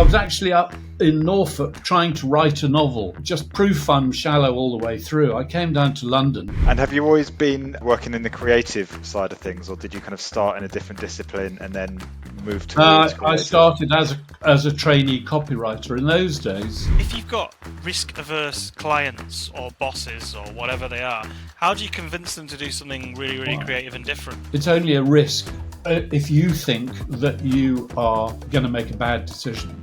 was actually up in Norfolk trying to write a novel. Just proof I'm shallow all the way through. I came down to London. And have you always been working in the creative side of things, or did you kind of start in a different discipline and then move towards creative? I started as a trainee copywriter in those days. If you've got risk-averse clients or bosses or whatever they are, how do you convince them to do something really, really creative and different? It's only a risk if you think that you are going to make a bad decision.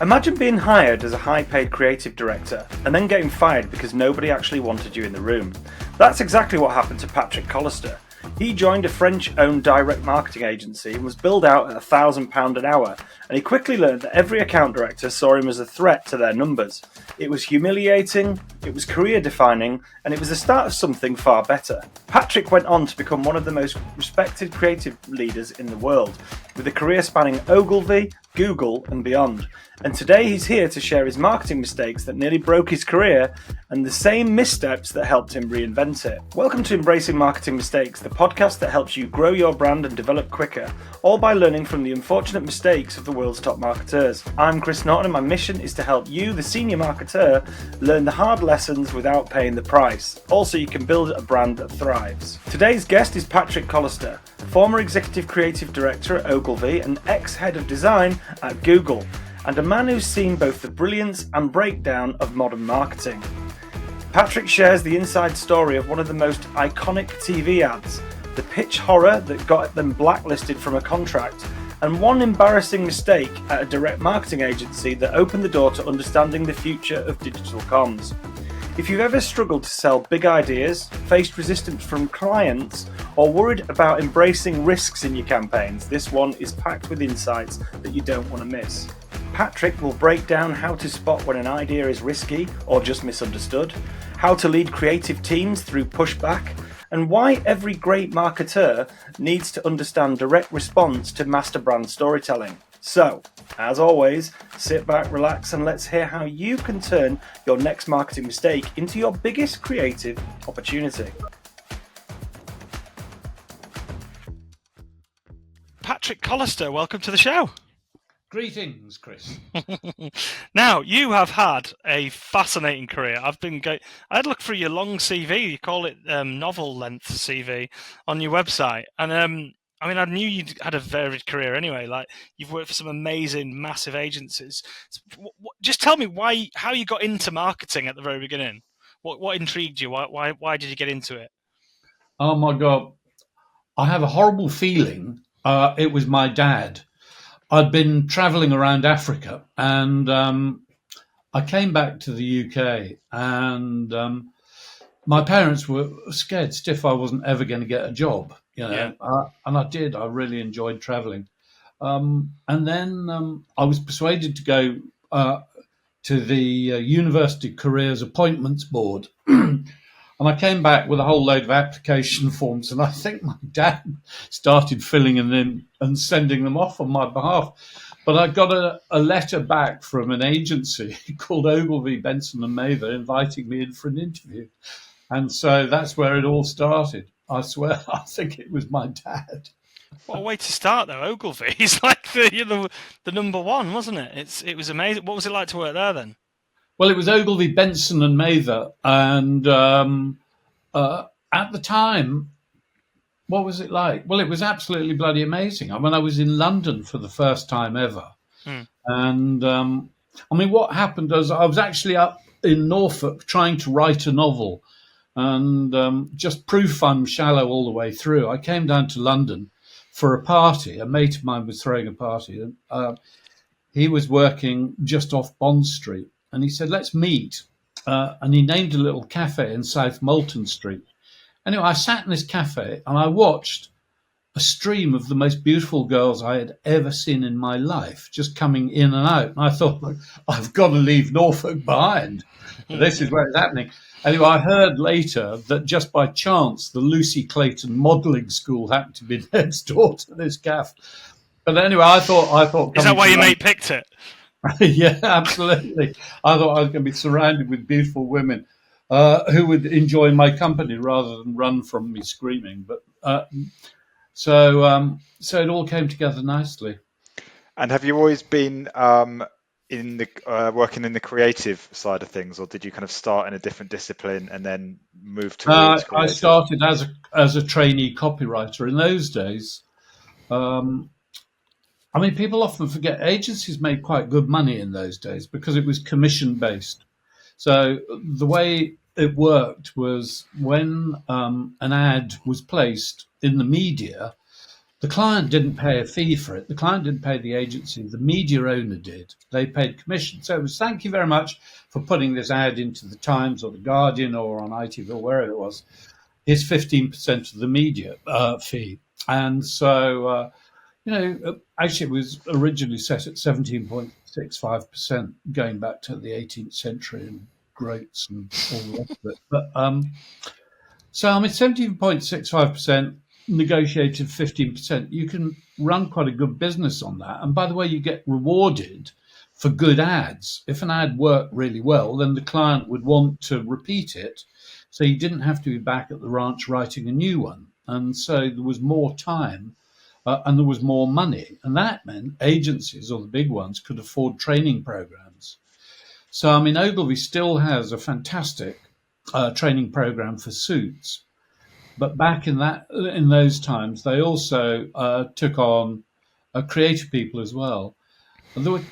Imagine being hired as a high-paid creative director and then getting fired because nobody actually wanted you in the room. That's exactly what happened to Patrick Collister. He joined a French-owned direct marketing agency and was billed out at £1,000 an hour, and he quickly learned that every account director saw him as a threat to their numbers. It was humiliating, it was career-defining, and it was the start of something far better. Patrick went on to become one of the most respected creative leaders in the world, with a career spanning Ogilvy, Google, and beyond. And today he's here to share his marketing mistakes that nearly broke his career and the same missteps that helped him reinvent it. Welcome to Embracing Marketing Mistakes, the podcast that helps you grow your brand and develop quicker, all by learning from the unfortunate mistakes of the world's top marketers. I'm Chris Norton, and my mission is to help you, the senior marketer, learn the hard lessons without paying the price. Also, you can build a brand that thrives. Today's guest is Patrick Collister, former executive creative director at Ogilvy and ex-head of design at Google, and a man who's seen both the brilliance and breakdown of modern marketing. Patrick shares the inside story of one of the most iconic TV ads, the pitch horror that got them blacklisted from a contract, and one embarrassing mistake at a direct marketing agency that opened the door to understanding the future of digital comms. If you've ever struggled to sell big ideas, faced resistance from clients, or worried about embracing risks in your campaigns, this one is packed with insights that you don't want to miss. Patrick will break down how to spot when an idea is risky or just misunderstood, how to lead creative teams through pushback, and why every great marketer needs to understand direct response to master brand storytelling. So, as always, sit back, relax, and let's hear how you can turn your next marketing mistake into your biggest creative opportunity. Patrick Collister, welcome to the show. Greetings, Chris. Now, you have had a fascinating career. I had looked through your long CV. You call it novel length CV on your website, and I knew you had a varied career anyway. Like, you've worked for some amazing, massive agencies. Just tell me how you got into marketing at the very beginning. What intrigued you? Why did you get into it? Oh my God, I have a horrible feeling. It was my dad. I'd been travelling around Africa, and I came back to the UK, and my parents were scared stiff I wasn't ever going to get a job, Yeah. And I did. I really enjoyed travelling. And then I was persuaded to go to the University Careers Appointments Board. And I came back with a whole load of application forms, and I think my dad started filling them in and sending them off on my behalf. But I got a letter back from an agency called Ogilvy, Benson and Mather, inviting me in for an interview. And so that's where it all started. I swear, I think it was my dad. What a way to start, though. Ogilvy, he's like the number one, wasn't it? It was amazing. What was it like to work there then? Well, it was Ogilvy, Benson and Mather, and at the time, what was it like? Well, it was absolutely bloody amazing. I was in London for the first time ever, and what happened was I was actually up in Norfolk trying to write a novel, and just proof I'm shallow all the way through. I came down to London for a party. A mate of mine was throwing a party, and he was working just off Bond Street. And he said, let's meet. And he named a little cafe in South Molton Street. Anyway, I sat in this cafe and I watched a stream of the most beautiful girls I had ever seen in my life just coming in and out. And I thought, I've got to leave Norfolk behind. This is where it's happening. Anyway, I heard later that just by chance, the Lucy Clayton modelling school happened to be next door to this cafe. But anyway, I thought. Is that why your mate picked it? Yeah, absolutely. I thought I was going to be surrounded with beautiful women. who would enjoy my company rather than run from me screaming. But so it all came together nicely. And have you always been in the working in the creative side of things, or did you kind of start in a different discipline and then move towards I creative? started as a trainee copywriter. In those days, I mean, people often forget agencies made quite good money in those days because it was commission based. So the way it worked was when an ad was placed in the media, the client didn't pay a fee for it. The client didn't pay the agency. The media owner did. They paid commission. So it was, thank you very much for putting this ad into the Times or the Guardian or on ITV or wherever it was. Here's 15% of the media fee. And so, actually it was originally set at 17.65% going back to the 18th century and groats and all the rest of it. But so I mean, 17.65%. Negotiated 15%. You can run quite a good business on that. And by the way, you get rewarded for good ads. If an ad worked really well, then the client would want to repeat it. So you didn't have to be back at the ranch writing a new one. And so there was more time and there was more money. And that meant agencies, or the big ones, could afford training programs. So, I mean, Ogilvy still has a fantastic training program for suits. But back in those times, they also took on creative people as well. And there were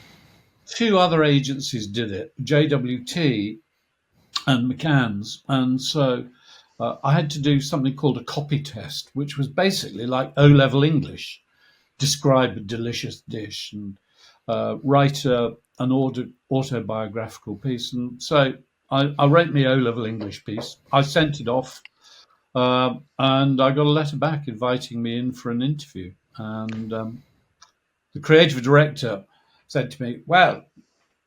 two other agencies did it, JWT and McCann's. And so I had to do something called a copy test, which was basically like O-level English, describe a delicious dish and write an autobiographical piece. And so I wrote me O-level English piece. I sent it off. And I got a letter back inviting me in for an interview. And the creative director said to me, well,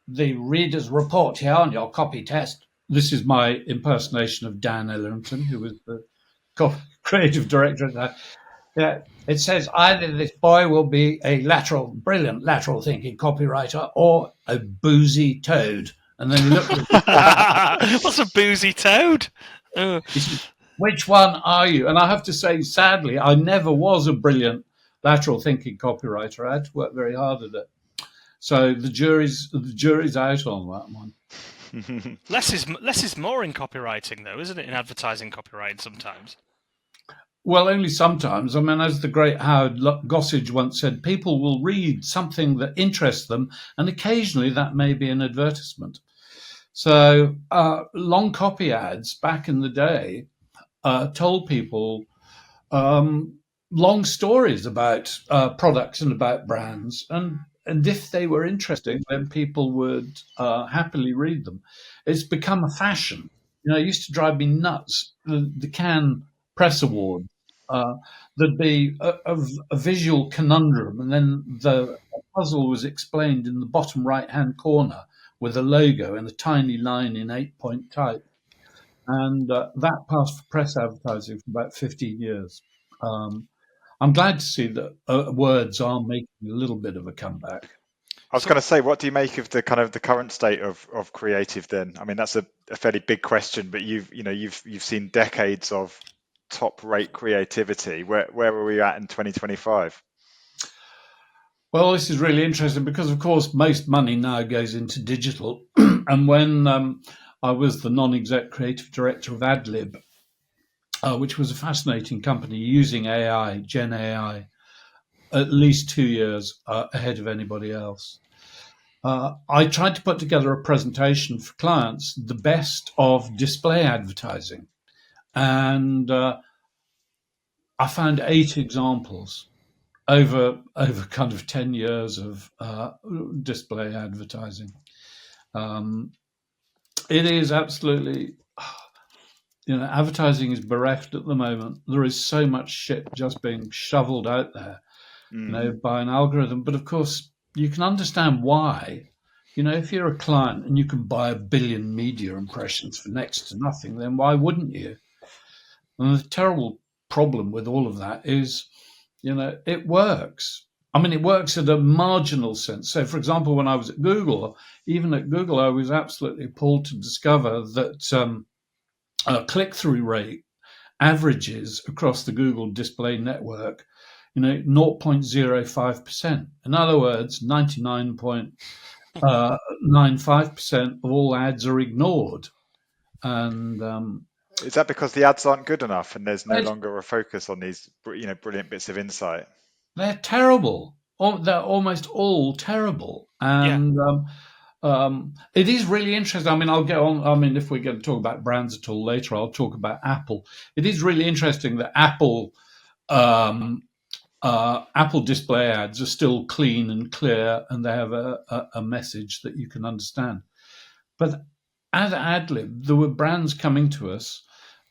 the reader's report here on your copy test. This is my impersonation of Dan Ellington, who was the creative director at that. Yeah, it says either this boy will be a brilliant lateral thinking copywriter or a boozy toad. And then he looked at me. What's a boozy toad? He said, which one are you? And I have to say, sadly, I never was a brilliant lateral thinking copywriter. I had to work very hard at it. So the jury's out on that one. Less is more in copywriting, though, isn't it? In advertising copywriting sometimes. Well, only sometimes. I mean, as the great Howard Gossage once said, people will read something that interests them, and occasionally that may be an advertisement. So long copy ads back in the day told people long stories about products and about brands, and if they were interesting, then people would happily read them. It's become a fashion. It used to drive me nuts. The Cannes Press Award, there'd be a visual conundrum, and then the puzzle was explained in the bottom right-hand corner with a logo and a tiny line in 8-point type. And that passed for press advertising for about 15 years. I'm glad to see that words are making a little bit of a comeback. I was going to say, what do you make of the kind of the current state of creative then? I mean, that's a fairly big question, but you've seen decades of top rate creativity. Where are we at in 2025? Well, this is really interesting because, of course, most money now goes into digital. And when I was the non-exec creative director of AdLib, which was a fascinating company using AI, Gen AI, at least 2 years ahead of anybody else. I tried to put together a presentation for clients, the best of display advertising. And I found 8 examples over kind of 10 years of display advertising. It is absolutely, advertising is bereft at the moment. There is so much shit just being shoveled out there, by an algorithm. But of course, you can understand why. If you're a client and you can buy 1 billion media impressions for next to nothing, then why wouldn't you? And the terrible problem with all of that is, it works. I mean, it works at a marginal sense. So, for example, when I was at Google, even at Google, I was absolutely appalled to discover that click-through rate averages across the Google display network, 0.05%. In other words, 99.95% of all ads are ignored. And is that because the ads aren't good enough and there's no they're, longer a focus on these, brilliant bits of insight? they're terrible. They're almost all terrible. And it is really interesting. I mean, I'll get on. I mean, if we're going to talk about brands at all later, I'll talk about Apple. It is really interesting that Apple display ads are still clean and clear, and they have a message that you can understand. But at AdLib, there were brands coming to us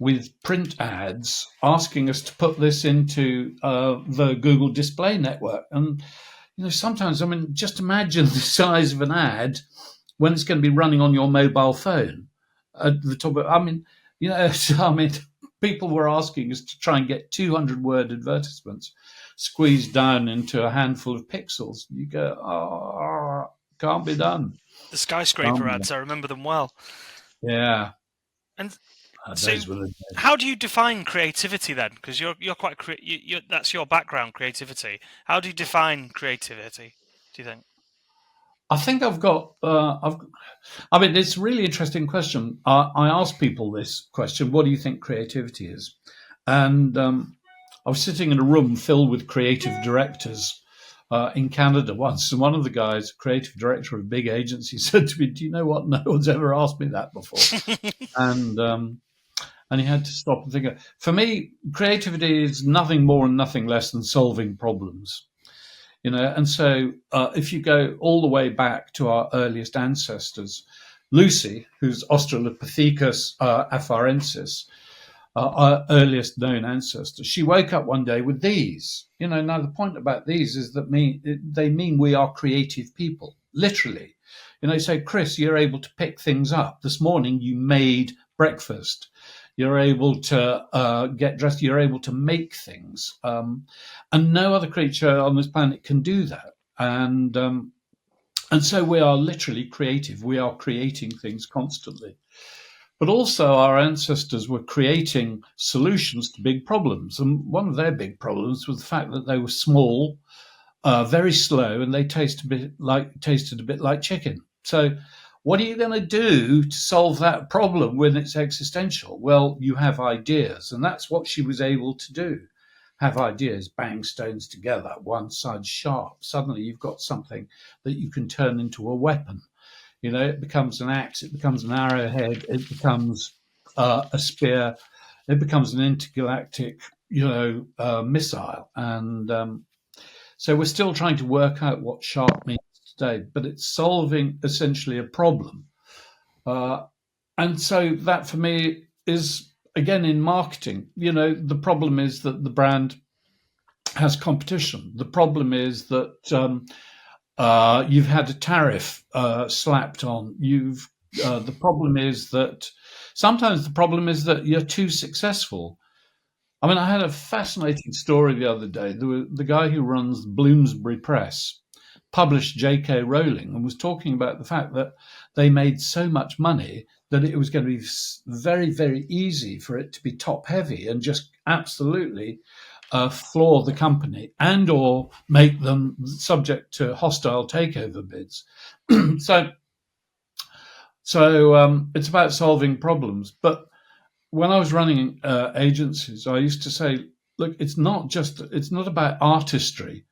with print ads asking us to put this into the Google display network. And, sometimes, I mean, just imagine the size of an ad when it's going to be running on your mobile phone at the top of, I mean, people were asking us to try and get 200-word advertisements squeezed down into a handful of pixels. You go, can't be done. The skyscraper ads, I remember them well. Yeah. And so, how do you define creativity then? Because you're quite that's your background, creativity. How do you define creativity, do you think? I think I've got. I mean, it's a really interesting question. I ask people this question: what do you think creativity is? And I was sitting in a room filled with creative directors in Canada once, and one of the guys, creative director of a big agency, said to me, "Do you know what? No one's ever asked me that before." And he had to stop and think. For me, creativity is nothing more and nothing less than solving problems. And so if you go all the way back to our earliest ancestors, Lucy, who's Australopithecus afarensis, our earliest known ancestor, she woke up one day with these. Now the point about these is that they mean we are creative people, literally. So Chris, you're able to pick things up. This morning you made breakfast. You're able to get dressed. You're able to make things, and no other creature on this planet can do that. And so we are literally creative. We are creating things constantly. But also, our ancestors were creating solutions to big problems, and one of their big problems was the fact that they were small, very slow, and they tasted a bit like chicken. So what are you going to do to solve that problem when it's existential? Well, you have ideas, and that's what she was able to do. Have ideas, bang stones together, one side sharp. Suddenly you've got something that you can turn into a weapon. It becomes an axe, it becomes an arrowhead, it becomes a spear, it becomes an intergalactic, missile. And so we're still trying to work out what sharp means today, but it's solving essentially a problem. And so that for me is, again, in marketing, the problem is that the brand has competition. The problem is that you've had a tariff slapped on. The problem is that sometimes the problem is that you're too successful. I mean, I had a fascinating story the other day. The guy who runs Bloomsbury Press published J.K. Rowling and was talking about the fact that they made so much money that it was going to be very, very easy for it to be top heavy and just absolutely floor the company and or make them subject to hostile takeover bids. So it's about solving problems. But when I was running agencies, I used to say, look, it's not about artistry,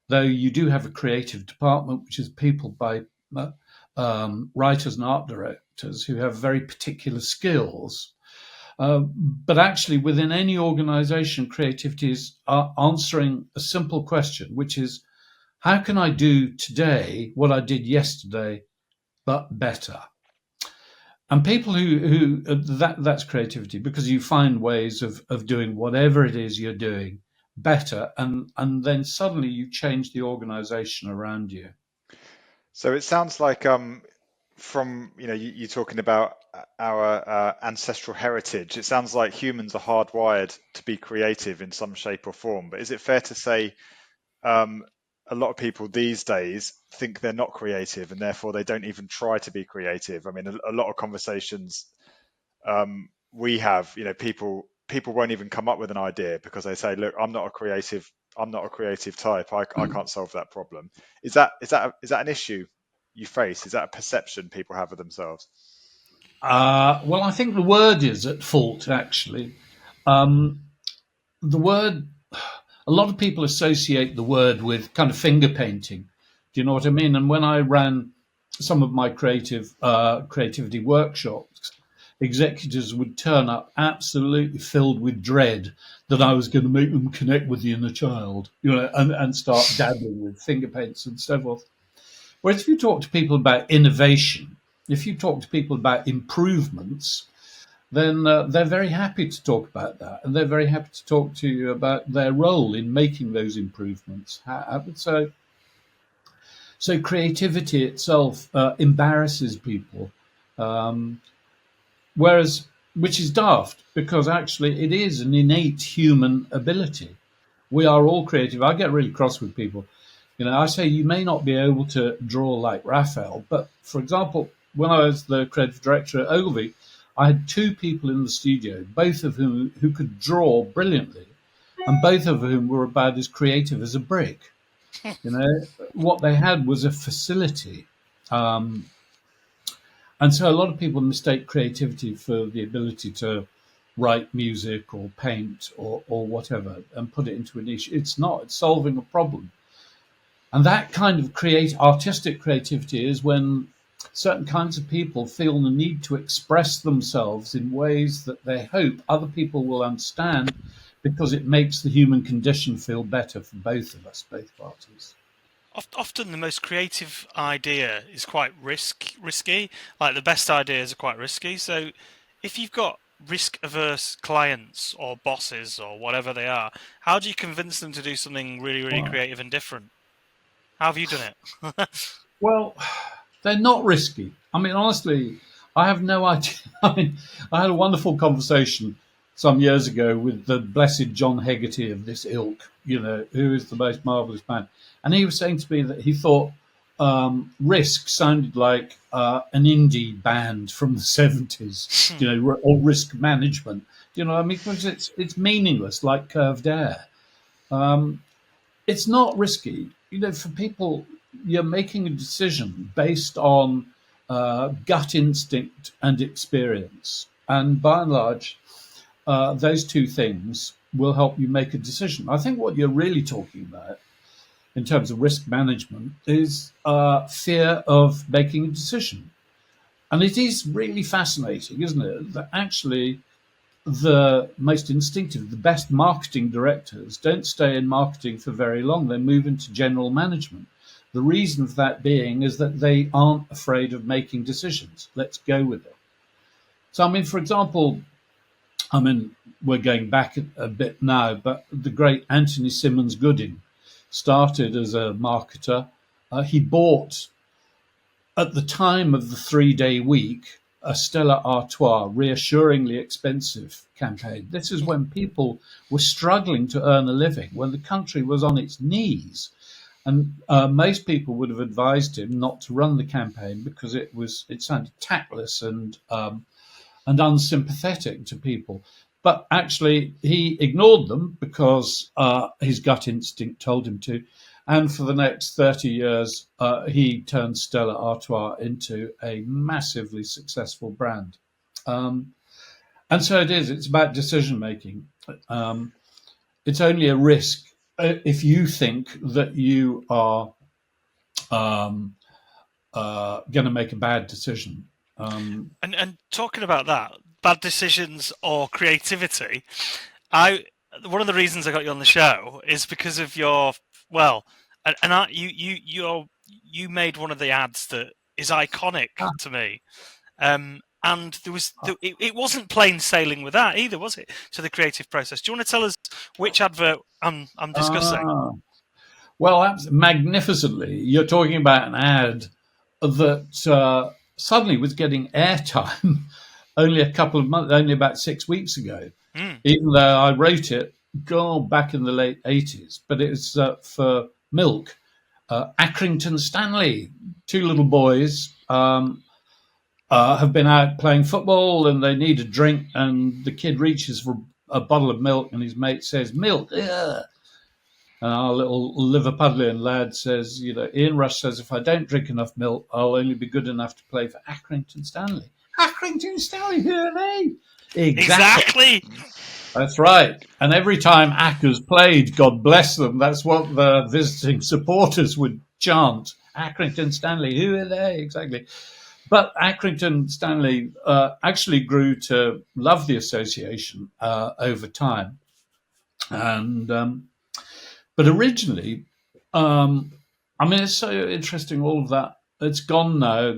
though you do have a creative department, which is people by writers and art directors who have very particular skills. But actually, within any organization, creativity is answering a simple question, which is, how can I do today what I did yesterday, but better? And people that's creativity, because you find ways of doing whatever it is you're doing better, and then suddenly you change the organization around you. So it sounds like from you talking about our ancestral heritage, it sounds like humans are hardwired to be creative in some shape or form. But is it fair to say a lot of people these days think they're not creative and therefore they don't even try to be creative? I mean, a lot of conversations we have, people won't even come up with an idea because they say, look, I'm not a creative type. I can't solve that problem. Is that an issue you face? Is that a perception people have of themselves? Well, I think the word is at fault, actually. Um, the word, a lot of people associate the word with kind of finger painting. Do you know what I mean? And when I ran some of my creativity workshops, executives would turn up absolutely filled with dread that I was going to make them connect with the inner child, and start dabbling with finger paints and so forth. Whereas if you talk to people about innovation, if you talk to people about improvements, then they're very happy to talk about that, and they're very happy to talk to you about their role in making those improvements. So creativity itself embarrasses people, um, whereas which is daft because actually it is an innate human ability. We are all creative. I get really cross with people. I say you may not be able to draw like Raphael, but for example, when I was the creative director at Ogilvy, I had two people in the studio, both of whom who could draw brilliantly, and both of whom were about as creative as a brick. What they had was a facility, um, and so a lot of people mistake creativity for the ability to write music or paint or whatever and put it into a niche. It's not. It's solving a problem. And that kind of artistic creativity is when certain kinds of people feel the need to express themselves in ways that they hope other people will understand because it makes the human condition feel better for both of us, both parties. Often the most creative idea is quite risky. Like the best ideas are quite risky. So if you've got risk-averse clients or bosses or whatever they are, how do you convince them to do something really, really creative and different? How have you done it? Well, they're not risky. I mean, honestly, I have no idea. I mean, I had a wonderful conversation some years ago with the blessed John Hegarty of this ilk, who is the most marvelous man. And he was saying to me that he thought Risk sounded like an indie band from the 70s, or Risk Management. I mean? Because it's meaningless, like Curved Air. It's not risky. For people, you're making a decision based on gut instinct and experience. And by and large, those two things will help you make a decision. I think what you're really talking about in terms of risk management is fear of making a decision. And it is really fascinating, isn't it, that actually the most instinctive, the best marketing directors don't stay in marketing for very long. They move into general management. The reason for that being is that they aren't afraid of making decisions. Let's go with it. So, I mean, for example, we're going back a bit now, but the great Anthony Simmons Gooding started as a marketer. He bought, at the time of the 3-day week, a Stella Artois reassuringly expensive campaign. This is when people were struggling to earn a living, when the country was on its knees. And most people would have advised him not to run the campaign because it sounded tactless and unsympathetic to people. But actually, he ignored them because his gut instinct told him to. And for the next 30 years, he turned Stella Artois into a massively successful brand. And so it is. It's about decision making. It's only a risk if you think that you are going to make a bad decision. And talking about that, bad decisions or creativity, one of the reasons I got you on the show is because of your you made one of the ads that is iconic to me, and it wasn't plain sailing with that either, was it? To the creative process. Do you want to tell us which advert I'm discussing? Well, magnificently. You're talking about an ad that suddenly was getting airtime only only about 6 weeks ago, even though I wrote it back in the late 80s. But it's for milk. Accrington Stanley, two little boys have been out playing football and they need a drink, and the kid reaches for a bottle of milk, and his mate says, "Milk." Ugh. And our little Liverpudlian lad says, Ian Rush says, "If I don't drink enough milk, I'll only be good enough to play for Accrington Stanley." Accrington Stanley, who are they? Exactly. That's right. And every time Accers played, God bless them, that's what the visiting supporters would chant. Accrington Stanley, who are they? Exactly. But Accrington Stanley actually grew to love the association over time. And but originally, it's so interesting, all of that. It's gone now.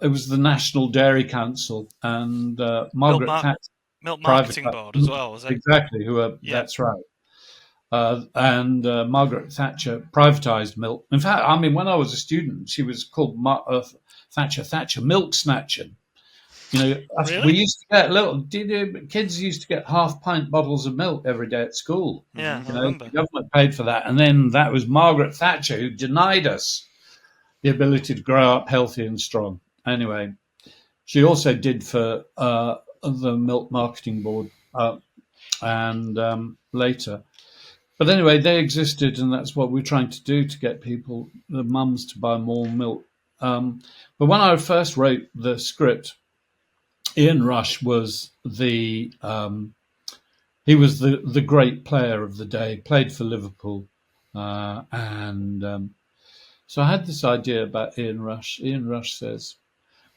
It was the National Dairy Council and Margaret Thatcher. Milk Marketing Board as well, was it? Exactly. That's right. And Margaret Thatcher privatised milk. In fact, when I was a student, she was called Thatcher Milk Snatching. Really? We used to get kids used to get half-pint bottles of milk every day at school. Yeah, I remember. The government paid for that, and then that was Margaret Thatcher who denied us the ability to grow up healthy and strong. Anyway, she also did for the Milk Marketing Board and later. But anyway, they existed, and that's what we're trying to do to get people, the mums, to buy more milk. But when I first wrote the script, Ian Rush was the great player of the day, played for Liverpool, and so I had this idea about Ian Rush. Ian Rush says,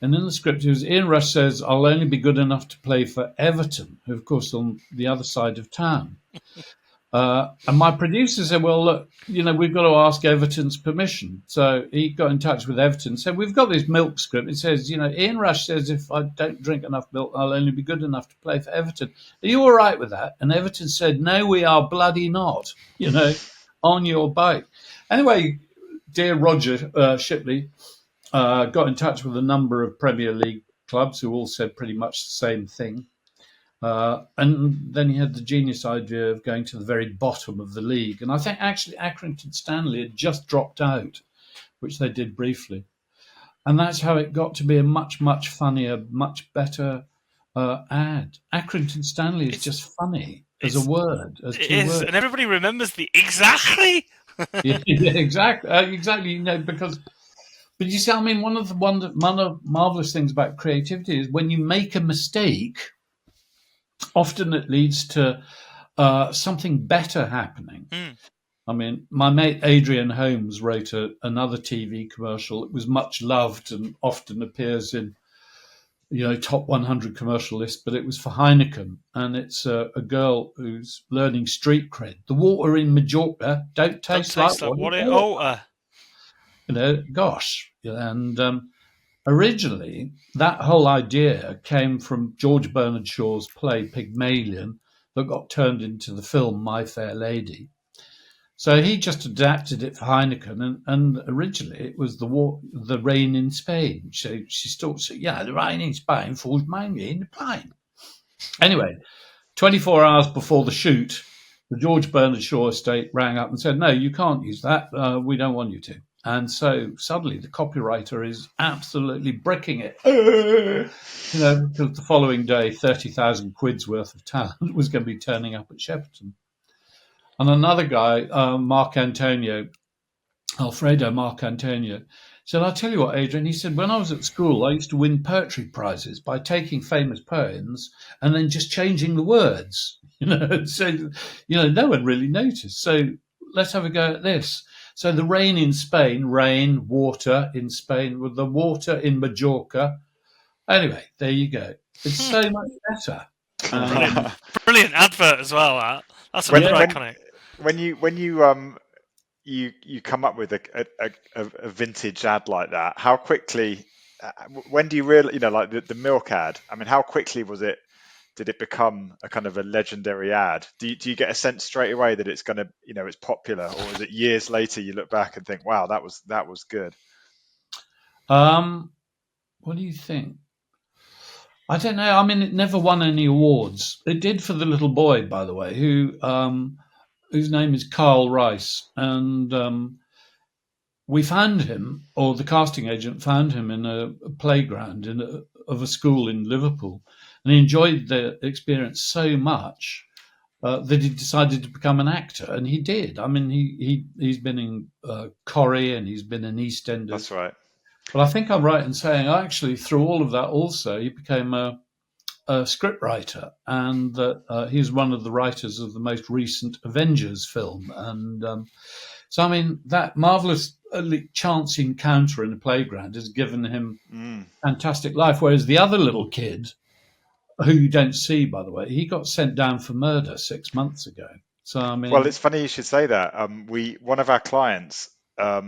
and in the script, Ian Rush says, "I'll only be good enough to play for Everton," who, of course, on the other side of town. And my producer said, "Well, look, we've got to ask Everton's permission." So he got in touch with Everton, said, "We've got this milk script. It says, Ian Rush says if I don't drink enough milk, I'll only be good enough to play for Everton. Are you all right with that?" And Everton said, "No, we are bloody not, on your bike." Anyway, dear Roger Shipley got in touch with a number of Premier League clubs who all said pretty much the same thing. And then he had the genius idea of going to the very bottom of the league. And I think actually Accrington Stanley had just dropped out, which they did briefly. And that's how it got to be a much, much funnier, much better ad. Accrington Stanley is just funny as a word, as two words. And everybody remembers the exactly. Yeah, exactly. Because... But you see, one of the marvelous things about creativity is when you make a mistake, often it leads to something better happening. My mate Adrian Holmes wrote another TV commercial. It was much loved and often appears in, top 100 commercial list, but it was for Heineken, and it's a girl who's learning street cred. The water in Majorca don't taste like water. Gosh. And originally, that whole idea came from George Bernard Shaw's play Pygmalion that got turned into the film My Fair Lady. So he just adapted it for Heineken, and originally it was the rain in Spain. So she thought, the rain in Spain falls mainly in the plain. Anyway, 24 hours before the shoot, the George Bernard Shaw estate rang up and said, "No, you can't use that. We don't want you to." And so suddenly the copywriter is absolutely bricking it, because the following day, 30,000 quid's worth of talent was going to be turning up at Shepperton. And another guy, Alfredo Marcantonio, said, "I'll tell you what, Adrian," he said, "when I was at school, I used to win poetry prizes by taking famous poems and then just changing the words, so, no one really noticed. So let's have a go at this. So the rain in Spain, rain, water in Spain, with the water in Majorca. Anyway, there you go. It's so much better." Brilliant advert as well. That's iconic. When you come up with a vintage ad like that, how quickly? When do you really, like the milk ad? How quickly did it become a kind of a legendary ad? Do you get a sense straight away that it's going to, it's popular, or is it years later you look back and think, wow, that was good? What do you think? I don't know. It never won any awards. It did for the little boy, by the way, whose name is Carl Rice, and we found him, or the casting agent found him in a playground of a school in Liverpool, and he enjoyed the experience so much that he decided to become an actor, and he did. I mean, he's been in Corrie, and he's been in EastEnders. That's right. But I think I'm right in saying, actually, through all of that, also he became a scriptwriter, and that he's one of the writers of the most recent Avengers film. And so, I mean, that marvelous chance encounter in a playground has given him fantastic life. Whereas the other little kid, who you don't see, by the way, he got sent down for murder 6 months ago. So, I mean, well, it's funny you should say that. One of our clients, a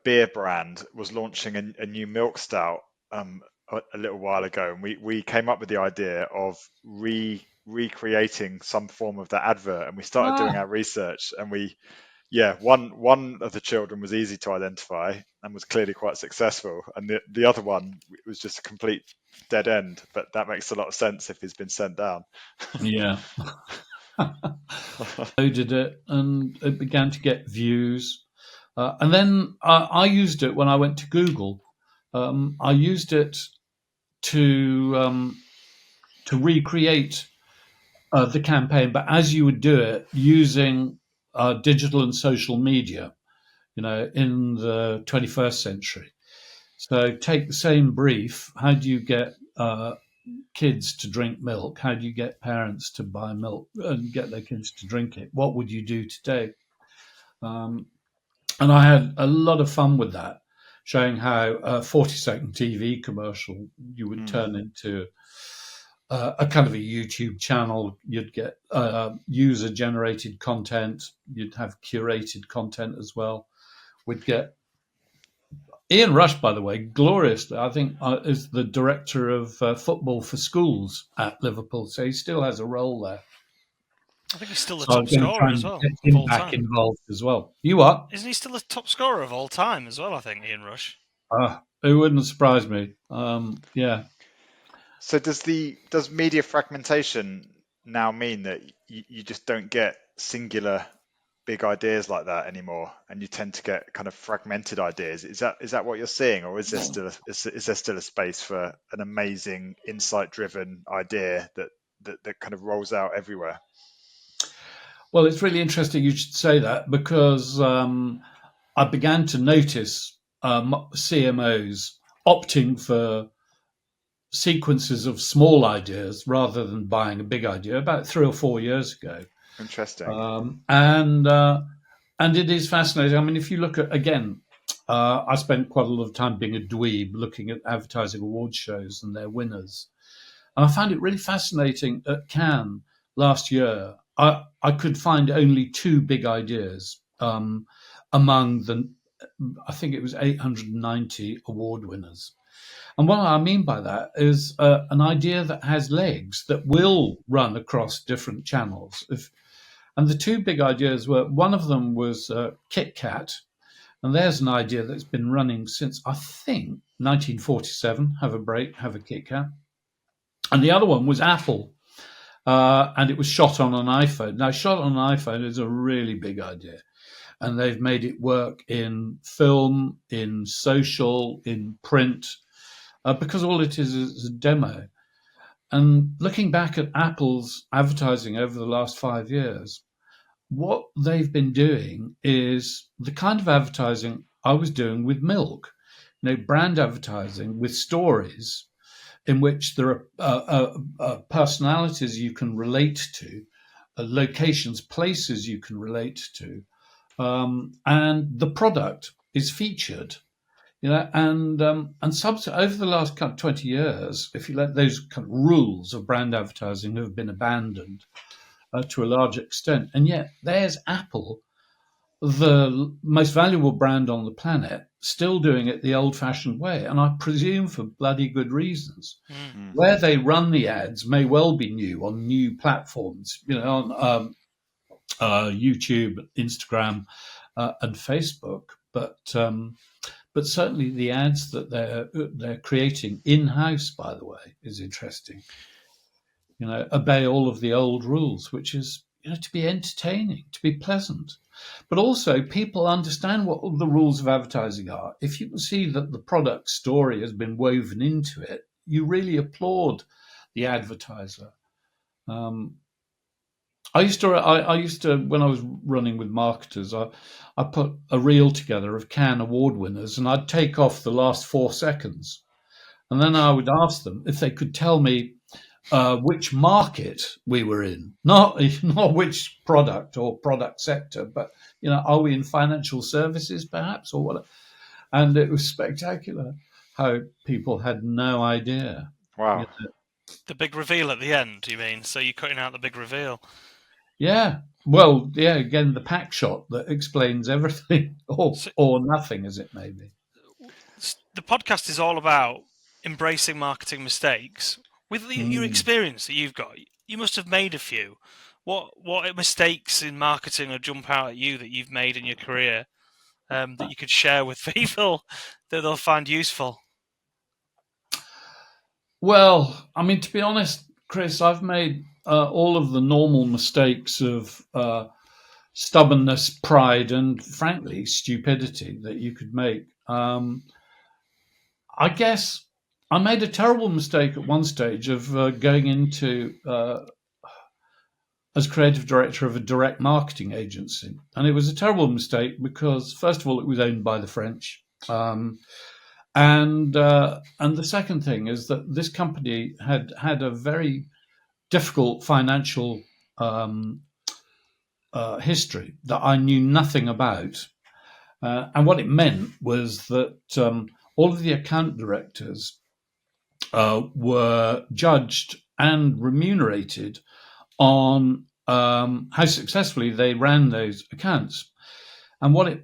beer brand, was launching a new milk stout a little while ago, and we came up with the idea of recreating some form of that advert, and we started doing our research, and one of the children was easy to identify and was clearly quite successful, and the other one was just a complete dead end. But that makes a lot of sense if he's been sent down. Yeah. Loaded it, and it began to get views. And then I used it when I went to Google. I used it to recreate the campaign, but as you would do it using digital and social media, in the 21st century. So take the same brief. How do you get kids to drink milk? How do you get parents to buy milk and get their kids to drink it? What would you do today? And I had a lot of fun with that, showing how a 40-second TV commercial you would turn into a kind of a YouTube channel. You'd get user-generated content. You'd have curated content as well. We'd get Ian Rush, by the way, gloriously, I think, is the director of football for schools at Liverpool. So he still has a role there. I think he's still the top scorer as well. Get him back involved as well. You are? Isn't he still the top scorer of all time as well, I think, Ian Rush? It wouldn't surprise me. Yeah. So does media fragmentation now mean that you just don't get singular big ideas like that anymore, and you tend to get kind of fragmented ideas? Is that what you're seeing, or is there still a space for an amazing insight-driven idea that kind of rolls out everywhere? Well, it's really interesting you should say that, because I began to notice CMOs opting for sequences of small ideas rather than buying a big idea about 3 or 4 years ago. Interesting. And it is fascinating. I mean, if you look at, again, I spent quite a lot of time being a dweeb looking at advertising awards shows and their winners. And I found it really fascinating at Cannes last year. I could find only 2 big ideas among the, I think it was 890 award winners. And what I mean by that is an idea that has legs, that will run across different channels. And the 2 big ideas were, one of them was Kit Kat, and there's an idea that's been running since, I think, 1947, have a break, have a Kit Kat. And the other one was Apple, and it was shot on an iPhone. Now, shot on an iPhone is a really big idea, and they've made it work in film, in social, in print, because all it is a demo. And looking back at Apple's advertising over the last 5 years, what they've been doing is the kind of advertising I was doing with milk, brand advertising with stories in which there are personalities you can relate to, locations, places you can relate to, and the product is featured. And over the last kind of 20 years, if you let those kind of rules of brand advertising have been abandoned to a large extent, and yet there's Apple, the most valuable brand on the planet, still doing it the old-fashioned way, and I presume for bloody good reasons. Mm-hmm. Where they run the ads may well be new on new platforms, on YouTube, Instagram, and Facebook, but certainly the ads that they're creating in-house, by the way, is interesting. Obey all of the old rules, which is to be entertaining, to be pleasant. but also people understand what the rules of advertising are. If you can see that the product story has been woven into it, you really applaud the advertiser. I used to, when I was running with marketers, I put a reel together of Cannes award winners, and I'd take off the last 4 seconds, and then I would ask them if they could tell me which market we were in, not which product or product sector, but are we in financial services perhaps or what? And it was spectacular how people had no idea. Wow. The big reveal at the end, you mean? So you're cutting out the big reveal? Yeah. Well, yeah. Again, the pack shot that explains everything, or nothing, as it may be. The podcast is all about embracing marketing mistakes. With your experience that you've got, you must have made a few. What mistakes in marketing or jump out at you that you've made in your career that you could share with people that they'll find useful? Well, I mean, to be honest, Chris, I've made all of the normal mistakes of stubbornness, pride, and frankly, stupidity that you could make. I guess I made a terrible mistake at one stage of going into as creative director of a direct marketing agency. And it was a terrible mistake because, first of all, it was owned by the French. And the second thing is that this company had a very difficult financial history that I knew nothing about. And what it meant was that all of the account directors were judged and remunerated on how successfully they ran those accounts. And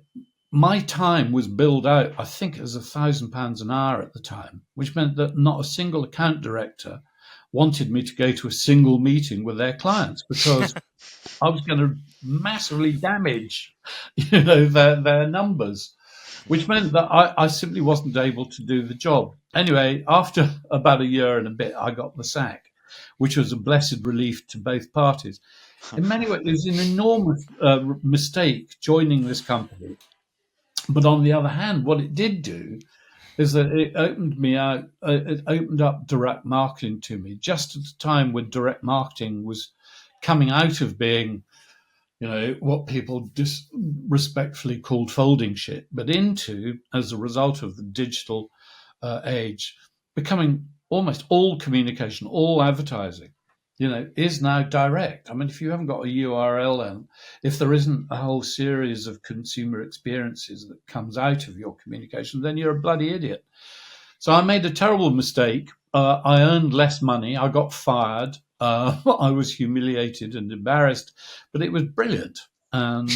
my time was billed out, I think, as £1,000 an hour at the time, which meant that not a single account director wanted me to go to a single meeting with their clients because I was going to massively damage, their numbers, which meant that I simply wasn't able to do the job. Anyway, after about a year and a bit, I got the sack, which was a blessed relief to both parties. In many ways, it was an enormous mistake joining this company. But on the other hand, what it did do is that it opened me out. It opened up direct marketing to me just at a time when direct marketing was coming out of being, what people disrespectfully called folding shit, but into, as a result of the digital age, becoming almost all communication, all advertising, is now direct. I mean, if you haven't got a URL and if there isn't a whole series of consumer experiences that comes out of your communication, then you're a bloody idiot. So I made a terrible mistake. I earned less money. I got fired. I was humiliated and embarrassed, but it was brilliant. And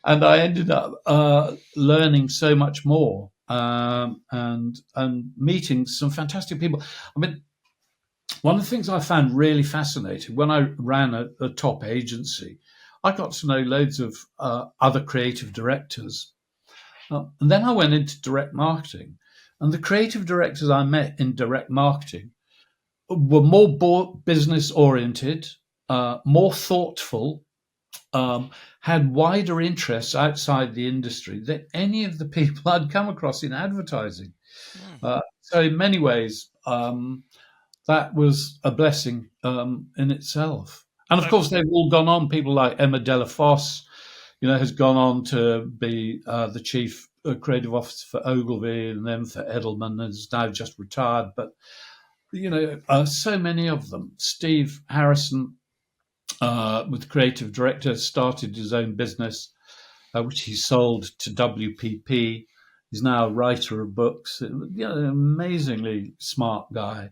and I ended up learning so much more and meeting some fantastic people. I mean, one of the things I found really fascinating when I ran a top agency, I got to know loads of other creative directors. And then I went into direct marketing, and the creative directors I met in direct marketing were more business oriented, more thoughtful, had wider interests outside the industry than any of the people I'd come across in advertising. So in many ways, that was a blessing in itself. And of course, they've all gone on. People like Emma Delafosse, has gone on to be the chief creative officer for Ogilvy and then for Edelman, and is now just retired. But, so many of them. Steve Harrison, with creative director, started his own business, which he sold to WPP. He's now a writer of books. An amazingly smart guy.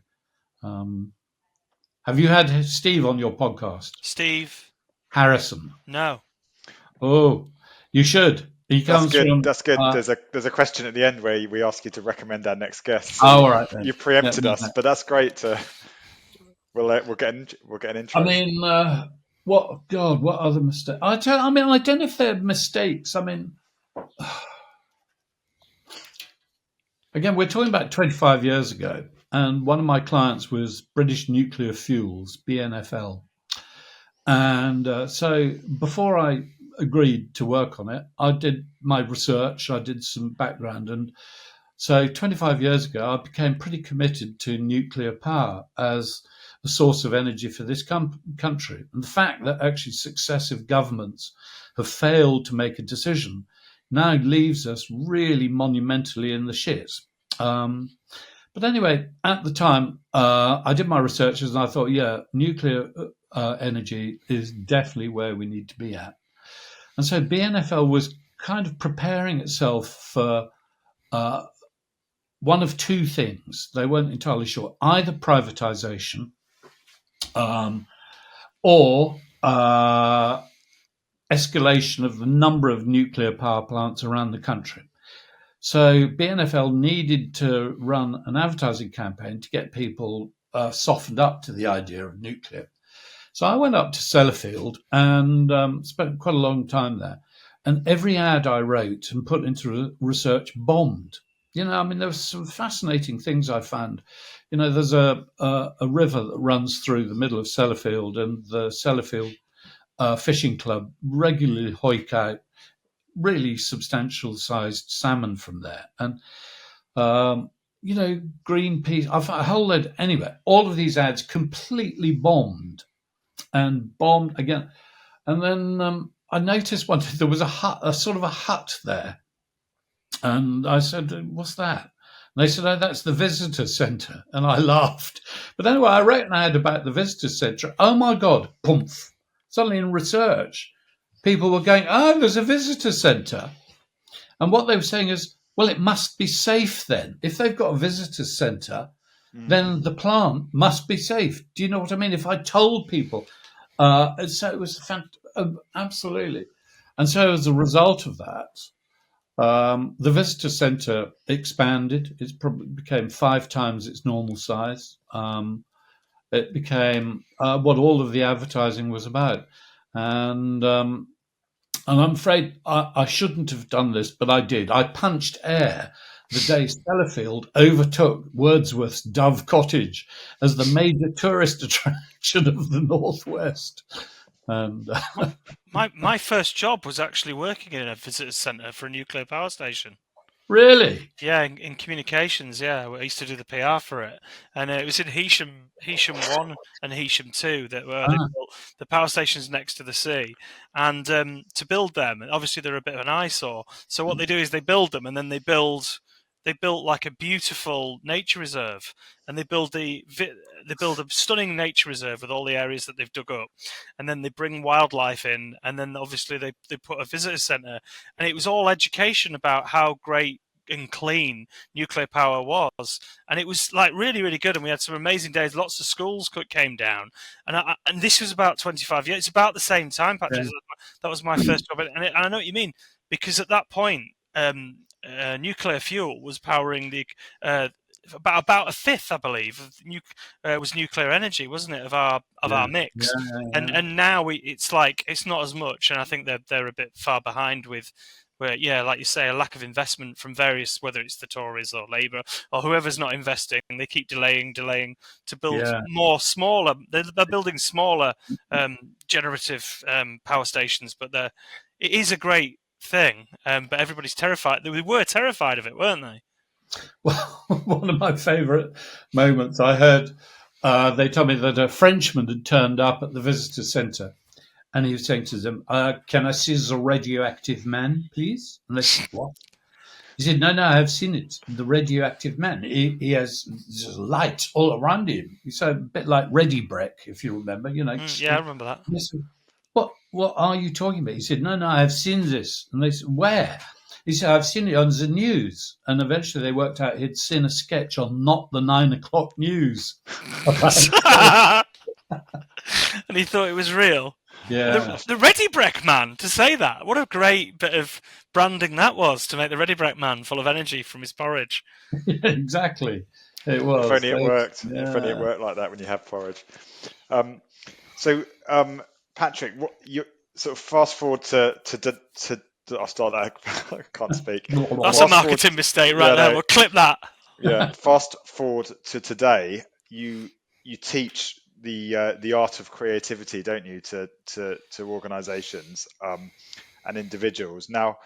Have you had Steve on your podcast? Steve Harrison? No. Oh, you should. He comes from. That's good. There's a question at the end where we ask you to recommend our next guest. So all right. Then. You preempted us, but that's great. We'll get an intro. I mean, what other mistakes? I don't know if they're mistakes. I mean, again, we're talking about 25 years ago, and one of my clients was British Nuclear Fuels, BNFL. And so before I agreed to work on it, I did my research, I did some background. And so 25 years ago, I became pretty committed to nuclear power as a source of energy for this country. And the fact that actually successive governments have failed to make a decision now leaves us really monumentally in the shit. But anyway, at the time, I did my researches and I thought, yeah, nuclear energy is definitely where we need to be at. And so BNFL was kind of preparing itself for one of two things. They weren't entirely sure: either privatization or escalation of the number of nuclear power plants around the country. So BNFL needed to run an advertising campaign to get people softened up to the idea of nuclear. So I went up to Sellafield and spent quite a long time there. And every ad I wrote and put into research bombed. There were some fascinating things I found. There's a river that runs through the middle of Sellafield, and the Sellafield Fishing Club regularly hoik out really substantial sized salmon from there. And, Greenpeace, a whole load. Anyway, all of these ads completely bombed and bombed again. And then I noticed one day there was a sort of a hut there. And I said, what's that? And they said, oh, that's the visitor centre. And I laughed. But anyway, I wrote an ad about the visitor centre. Oh, my God, poof. Suddenly in research, people were going, oh, there's a visitor centre. And what they were saying is, well, it must be safe then. If they've got a visitor centre, then the plant must be safe. Do you know what I mean? If I told people, so it was absolutely. And so as a result of that, the visitor centre expanded. It probably became 5 times its normal size. It became what all of the advertising was about. And I'm afraid I shouldn't have done this, but I did. I punched air the day Sellafield overtook Wordsworth's Dove Cottage as the major tourist attraction of the Northwest. And my first job was actually working in a visitor centre for a nuclear power station. Really? Yeah, in communications. Yeah, I used to do the PR for it, and it was in Heysham 1 and Heysham 2 that were they built the power stations next to the sea, and to build them, and obviously they're a bit of an eyesore. So what they do is they build them, and then they built like a beautiful nature reserve, and they build a stunning nature reserve with all the areas that they've dug up, and then they bring wildlife in, and then obviously they put a visitor centre, and it was all education about how great and clean nuclear power was, and it was like really, really good, and we had some amazing days. Lots of schools came down, and this was about 25 years. It's about the same time, Patrick. Yeah. That was my first job, and I know what you mean, because at that point, nuclear fuel was powering the about a fifth, I believe, was nuclear energy, wasn't it, of our mix? Yeah. And now it's like it's not as much, and I think they're a bit far behind with. Where, yeah, like you say, a lack of investment from various, whether it's the Tories or Labour or whoever's not investing, they keep delaying to build smaller. They're building smaller generative power stations, but it is a great thing. But everybody's terrified. They were terrified of it, weren't they? Well, one of my favourite moments, I heard they told me that a Frenchman had turned up at the visitor centre. And he was saying to them, can I see the radioactive man, please? And they said, what? He said, no, I have seen it. The radioactive man. He has light all around him. He's a bit like Ready Breck, if you remember. Yeah, I remember that. He said, what are you talking about? He said, no, I have seen this. And they said, where? He said, I've seen it on the news. And eventually they worked out he'd seen a sketch on Not the 9 o'clock news. And he thought it was real. Yeah. The Ready Breck man, to say that. What a great bit of branding that was, to make the Ready Breck man full of energy from his porridge. Yeah, exactly. It was. If only it worked. Yeah. If only it worked like that when you have porridge. Patrick, what you sort of fast forward to I'll start that. I can't speak. That's a marketing mistake right there. We'll clip that. Yeah. Fast forward to today, you teach the art of creativity, don't you, to organisations and individuals. Now,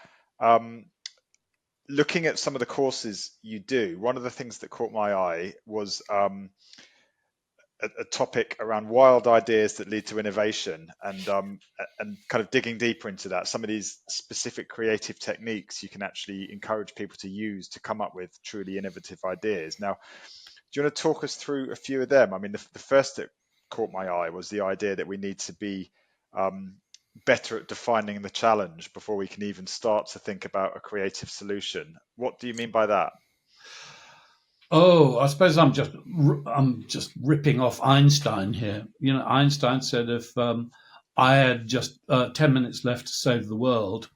looking at some of the courses you do, one of the things that caught my eye was a topic around wild ideas that lead to innovation, and kind of digging deeper into that. Some of these specific creative techniques you can actually encourage people to use to come up with truly innovative ideas. Now, do you want to talk us through a few of them? I mean, the first that caught my eye was the idea that we need to be better at defining the challenge before we can even start to think about a creative solution. What do you mean by that? Oh, I suppose I'm just ripping off Einstein here. You know, Einstein said if I had just 10 minutes left to save the world,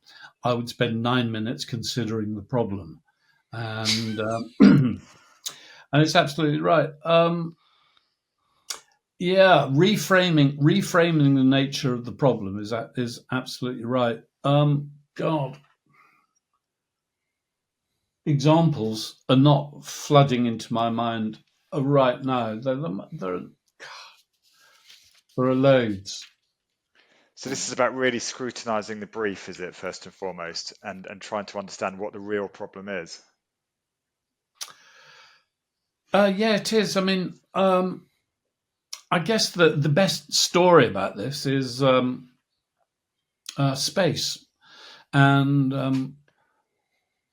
I would spend 9 minutes considering the problem. And and it's absolutely right. Yeah, reframing the nature of the problem is absolutely right. God, examples are not flooding into my mind right now. There are loads. So this is about really scrutinizing the brief, is it, first and foremost, and trying to understand what the real problem is? Yeah, it is. I mean, I guess the best story about this is space. And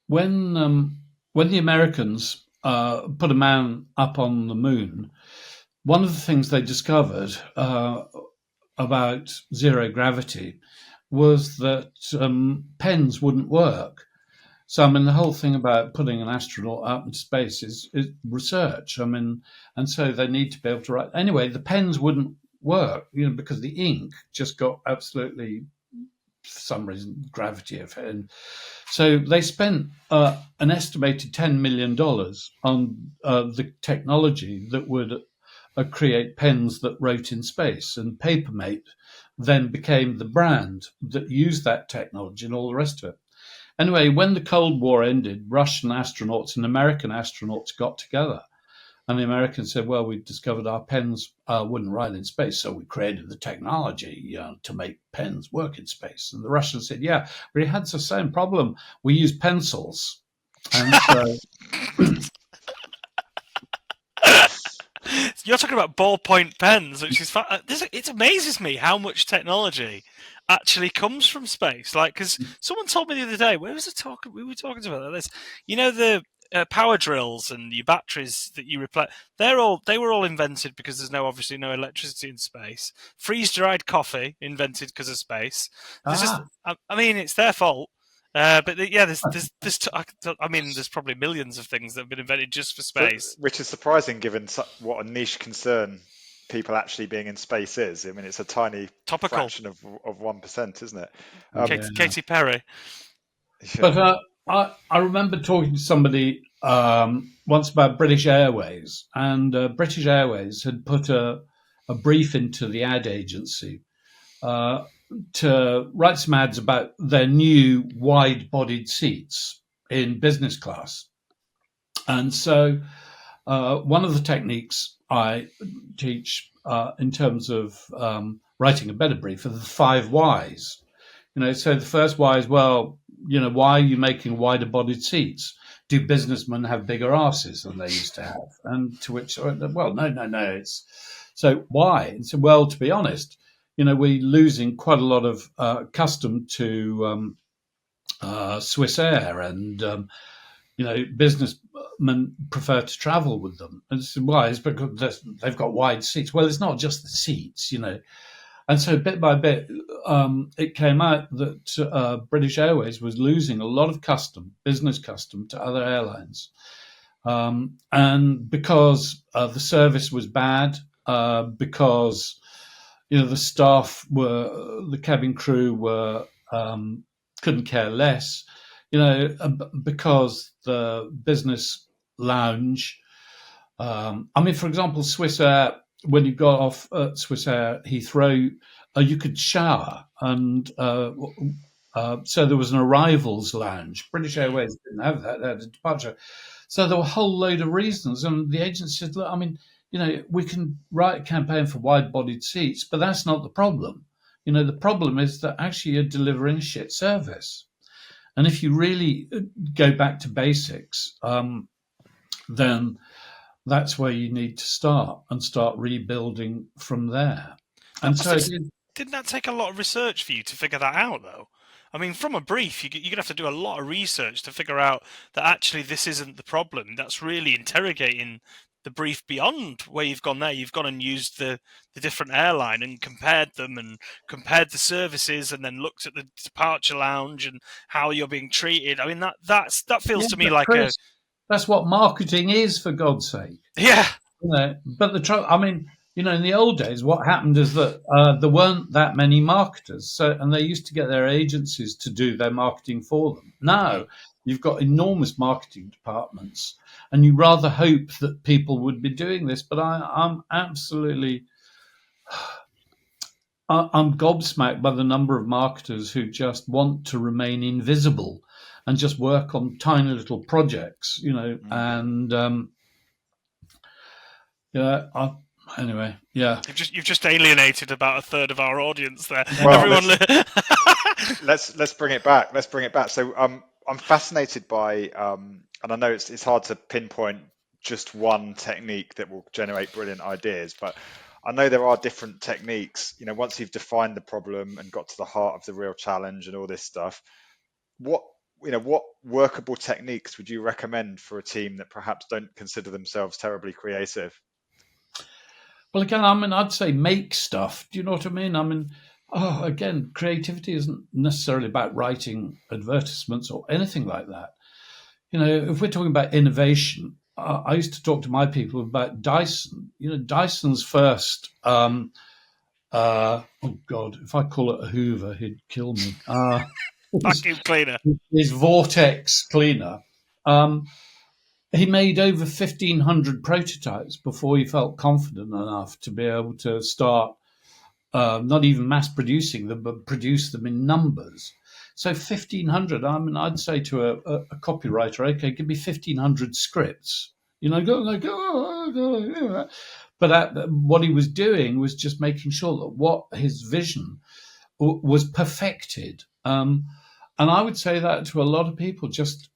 when the Americans put a man up on the moon, one of the things they discovered about zero gravity was that pens wouldn't work. So, I mean, the whole thing about putting an astronaut out in space is research. I mean, and so they need to be able to write. Anyway, the pens wouldn't work, because the ink just got absolutely, for some reason, gravity effect. And so they spent an estimated $10 million on the technology that would create pens that wrote in space. And Papermate then became the brand that used that technology and all the rest of it. Anyway, when the Cold War ended, Russian astronauts and American astronauts got together. And the Americans said, well, we discovered our pens wouldn't write in space, so we created the technology to make pens work in space. And the Russians said, yeah, we had the same problem. We used pencils. And so... You're talking about ballpoint pens, which is it amazes me how much technology actually comes from space. Like, because someone told me the other day, where was it talking? We were talking about this. You know, the power drills and your batteries that you replace. They were all invented because there's obviously no electricity in space. Freeze dried coffee invented because of space. I mean, it's their fault. But there's probably millions of things that have been invented just for space. Which is surprising given what a niche concern people actually being in space is. I mean, it's a tiny fraction of 1%, isn't it? Katy Perry. Yeah. But I remember talking to somebody once about British Airways, and British Airways had put a brief into the ad agency to write some ads about their new wide-bodied seats in business class. And so one of the techniques I teach in terms of writing a better brief are the 5 whys. So the first why is, well, why are you making wider-bodied seats? Do businessmen have bigger asses than they used to have? And to which, well, no. So why? And so, well, to be honest, we're losing quite a lot of custom to Swiss Air, and businessmen prefer to travel with them. And so why? It's because they've got wide seats. Well, it's not just the seats, And so bit by bit, it came out that British Airways was losing a lot of business custom, to other airlines, and because the service was bad, because the staff the cabin crew couldn't care less, because the business lounge. For example, Swiss Air, when you got off at Swiss Air Heathrow, you could shower, and so there was an arrivals lounge. British Airways didn't have that; they had a departure. So there were a whole load of reasons, and the agent said, "Look, we can write a campaign for wide-bodied seats, but that's not the problem. The problem is that actually you're delivering a shit service. And if you really go back to basics, then that's where you need to start rebuilding from there. And so didn't that take a lot of research for you to figure that out, though? I mean, from a brief, you're going to have to do a lot of research to figure out that actually this isn't the problem. That's really interrogating the brief beyond where you've gone there. You've gone and used the different airline and compared them and compared the services and then looked at the departure lounge and how you're being treated. I mean, that feels to me like Chris, that's what marketing is, for God's sake. Yeah. But the trouble, I mean, in the old days, what happened is that there weren't that many marketers, and they used to get their agencies to do their marketing for them. Now you've got enormous marketing departments, and you rather hope that people would be doing this. But I'm absolutely, I'm gobsmacked by the number of marketers who just want to remain invisible and just work on tiny little projects, and anyway, yeah. You've just alienated about a third of our audience there. Well, Everyone, let's bring it back. So I'm fascinated by, and I know it's hard to pinpoint just one technique that will generate brilliant ideas, but I know there are different techniques. Once you've defined the problem and got to the heart of the real challenge and all this stuff, what workable techniques would you recommend for a team that perhaps don't consider themselves terribly creative? Well, again, I'd say make stuff. Do you know what I mean? Again, creativity isn't necessarily about writing advertisements or anything like that. If we're talking about innovation, I used to talk to my people about Dyson. Dyson's first, oh God, if I call it a Hoover, he'd kill me. Vacuum cleaner. His Vortex cleaner. He made over 1,500 prototypes before he felt confident enough to be able to start not even mass producing them, but produce them in numbers. So 1,500, I'd say to a copywriter, okay, give me 1,500 scripts. But what he was doing was just making sure that what his vision was perfected. And I would say that to a lot of people, just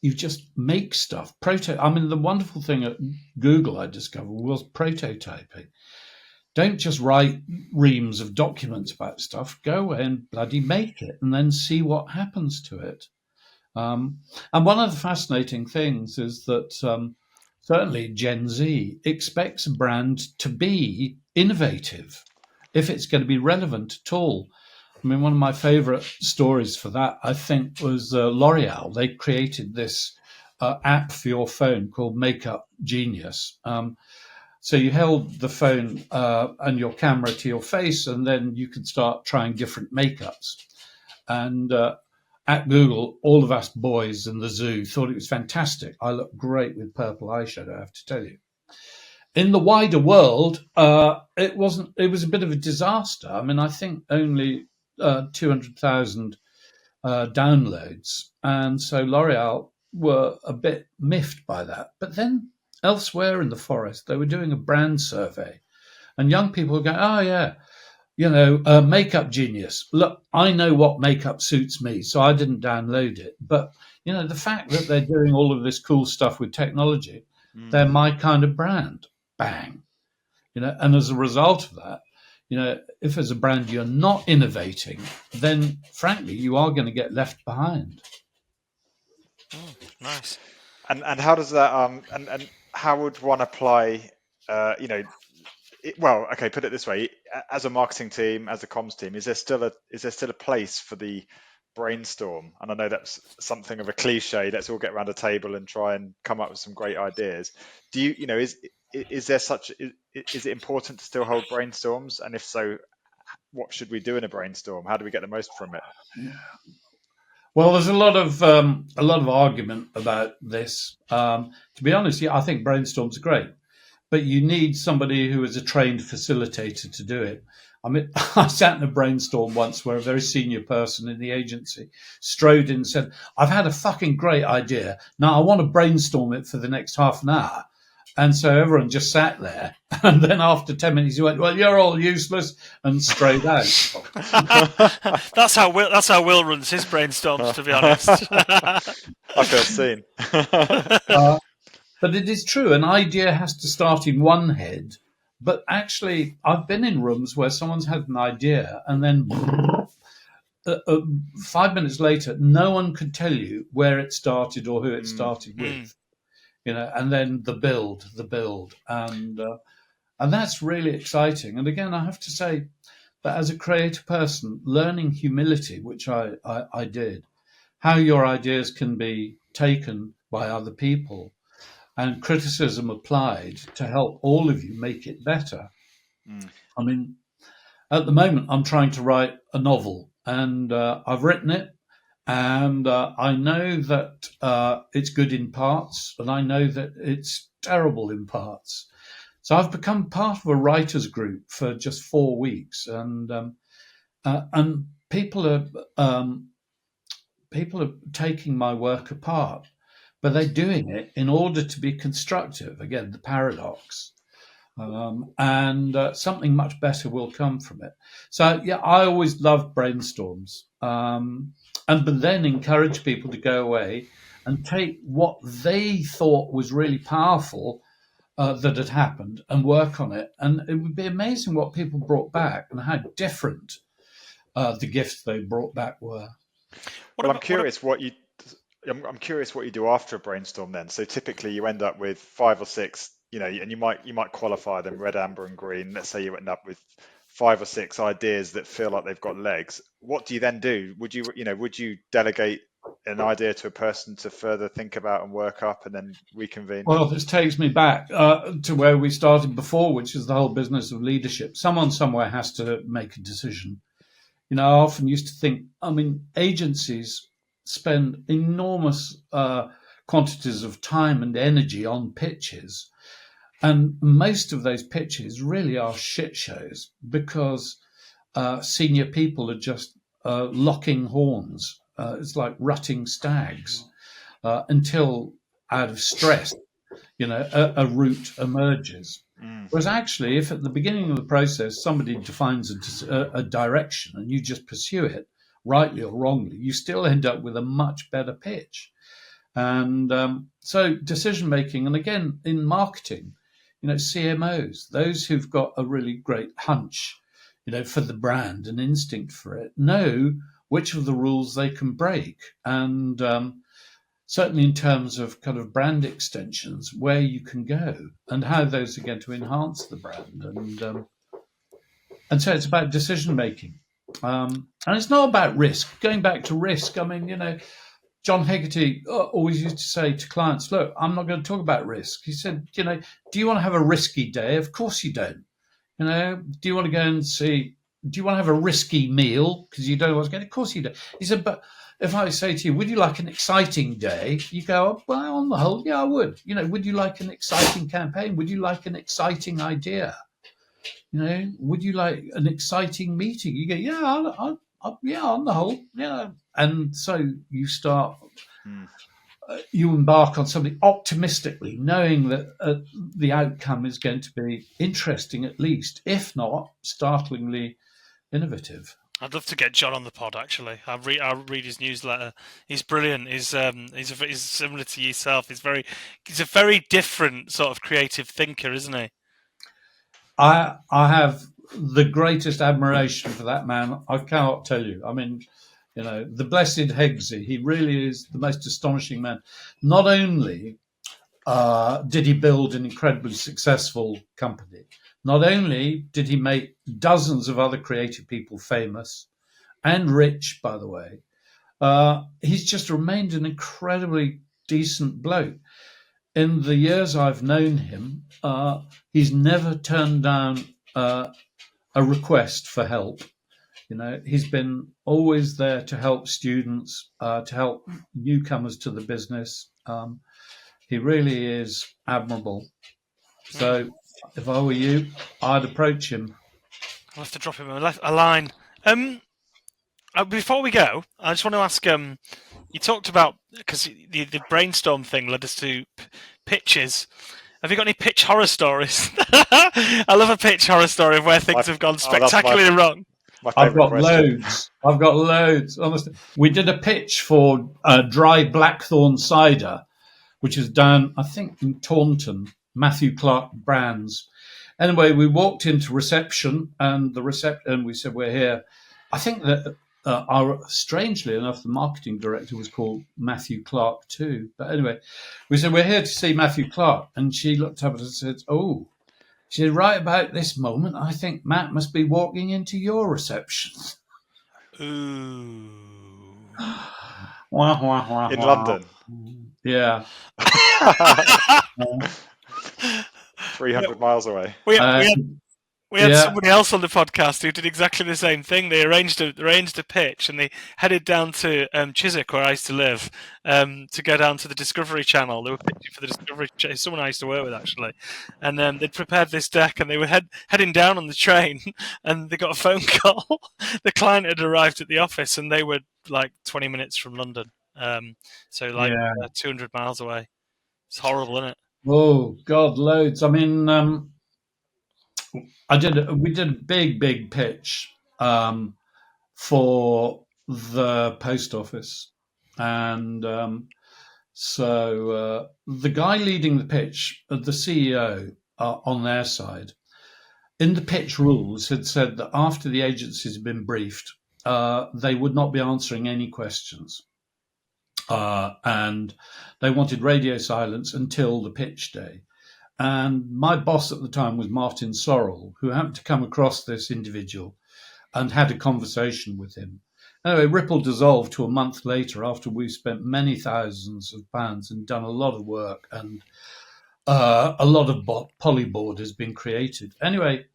you just make stuff. The wonderful thing at Google I discovered was prototyping. Don't just write reams of documents about stuff. Go away and bloody make it and then see what happens to it. And one of the fascinating things is that certainly Gen Z expects a brand to be innovative if it's going to be relevant at all. One of my favorite stories for that, I think, was L'Oreal. They created this app for your phone called Makeup Genius. So you held the phone and your camera to your face, and then you could start trying different makeups. And at Google, all of us boys in the zoo thought it was fantastic. I looked great with purple eyeshadow, I have to tell you. In the wider world, it wasn't. It was a bit of a disaster. I think only 200,000 downloads, and so L'Oreal were a bit miffed by that. But then elsewhere in the forest, they were doing a brand survey, and young people were going, "Oh yeah, Makeup Genius. Look, I know what makeup suits me, so I didn't download it. But the fact that they're doing all of this cool stuff with technology, they're my kind of brand. Bang, and as a result of that." If as a brand you're not innovating, then frankly you are going to get left behind. Nice. And how does that and how would one apply? Well, okay, put it this way: as a marketing team, as a comms team, is there still a place for the brainstorm? And I know that's something of a cliche. Let's all get around a table and try and come up with some great ideas. Do you is it important to still hold brainstorms? And if so, what should we do in a brainstorm? How do we get the most from it? Yeah. Well, there's a lot of argument about this. To be honest, I think brainstorms are great, but you need somebody who is a trained facilitator to do it. I sat in a brainstorm once where a very senior person in the agency strode in and said, "I've had a fucking great idea. Now I want to brainstorm it for the next half an hour." And so everyone just sat there. And then after 10 minutes, he went, "Well, you're all useless," and straight out. That's how Will runs his brainstorms, to be honest. I feel seen. But it is true. An idea has to start in one head. But actually, I've been in rooms where someone's had an idea and then 5 minutes later, no one could tell you where it started or who it started with. And then the build, and that's really exciting. And again, I have to say that as a creative person, learning humility, which I did, how your ideas can be taken by other people and criticism applied to help all of you make it better. I mean, at the moment, I'm trying to write a novel, and I've written it. And I know that it's good in parts, and I know that it's terrible in parts. So I've become part of a writers group for just 4 weeks, and people are taking my work apart, but they're doing it in order to be constructive. Again, the paradox. And something much better will come from it. So yeah, I always loved brainstorms. But then encourage people to go away and take what they thought was really powerful that had happened and work on it. And it would be amazing what people brought back and how different the gifts they brought back were. I'm curious what you do after a brainstorm then. So typically you end up with 5 or 6, and you might qualify them red, amber, and green. Let's say you end up with 5 or 6 ideas that feel like they've got legs. What do you then do? Would you delegate an idea to a person to further think about and work up and then reconvene? Well, this takes me back to where we started before, which is the whole business of leadership. Someone somewhere has to make a decision. I often used to think, agencies spend enormous quantities of time and energy on pitches. And most of those pitches really are shit shows because senior people are just locking horns. It's like rutting stags until, out of stress, a route emerges. Whereas actually, if at the beginning of the process somebody defines a direction and you just pursue it, rightly or wrongly, you still end up with a much better pitch. And so decision making, and again, in marketing, CMOs, those who've got a really great hunch, for the brand and instinct for it, know which of the rules they can break. And certainly in terms of kind of brand extensions, where you can go and how those are going to enhance the brand. And so it's about decision making. And it's not about risk. Going back to risk, John Hegarty always used to say to clients, "Look, I'm not going to talk about risk." He said, "Do you want to have a risky day? Of course you don't. Do you want to go and see? Do you want to have a risky meal because you don't know what's going? Of course you don't." He said, "But if I say to you, would you like an exciting day?" You go, "Oh, well, on the whole, yeah, I would. Would you like an exciting campaign? Would you like an exciting idea? Would you like an exciting meeting?" You go, "Yeah, yeah, on the whole, yeah." And so you start, you embark on something optimistically, knowing that the outcome is going to be interesting, at least, if not startlingly innovative. I'd love to get John on the pod. Actually, I'll read his newsletter. He's brilliant. He's similar to yourself. He's a very different sort of creative thinker, isn't he? I have the greatest admiration for that man. I cannot tell you. The blessed Hegsy, he really is the most astonishing man. Not only did he build an incredibly successful company, not only did he make dozens of other creative people famous and rich, by the way, he's just remained an incredibly decent bloke. In the years I've known him, he's never turned down a request for help. He's been always there to help students, to help newcomers to the business. He really is admirable. So if I were you, I'd approach him. I'll have to drop him a line. Before we go, I just want to ask, you talked about, because the brainstorm thing led us to pitches. Have you got any pitch horror stories? I love a pitch horror story of where things have gone spectacularly wrong. I've got loads. Honestly, we did a pitch for dry blackthorn cider, which is down, I think, in Taunton, Matthew Clark Brands. Anyway, we walked into reception, and we said, we're here. I think that strangely enough, the marketing director was called Matthew Clark too. But anyway, we said, we're here to see Matthew Clark. And she looked up at us and said, oh, she said, right about this moment, I think Matt must be walking into your reception. Ooh. In London. Yeah. 300 miles away. We had somebody else on the podcast who did exactly the same thing. They arranged a pitch, and they headed down to Chiswick, where I used to live, to go down to the Discovery Channel. They were pitching for the Discovery Channel, someone I used to work with, actually. And they'd prepared this deck, and they were heading down on the train, and they got a phone call. The client had arrived at the office, and they were like 20 minutes from London. 200 miles away. It's horrible, isn't it? Oh, God, loads. I mean... we did a big pitch for the post office, and so the guy leading the pitch, the CEO on their side, in the pitch rules had said that after the agencies had been briefed, they would not be answering any questions, and they wanted radio silence until the pitch day. And my boss at the time was Martin Sorrell, who happened to come across this individual and had a conversation with him. Anyway, Ripple dissolved to a month later after we spent many thousands of pounds and done a lot of work, and a lot of polyboard has been created. Anyway,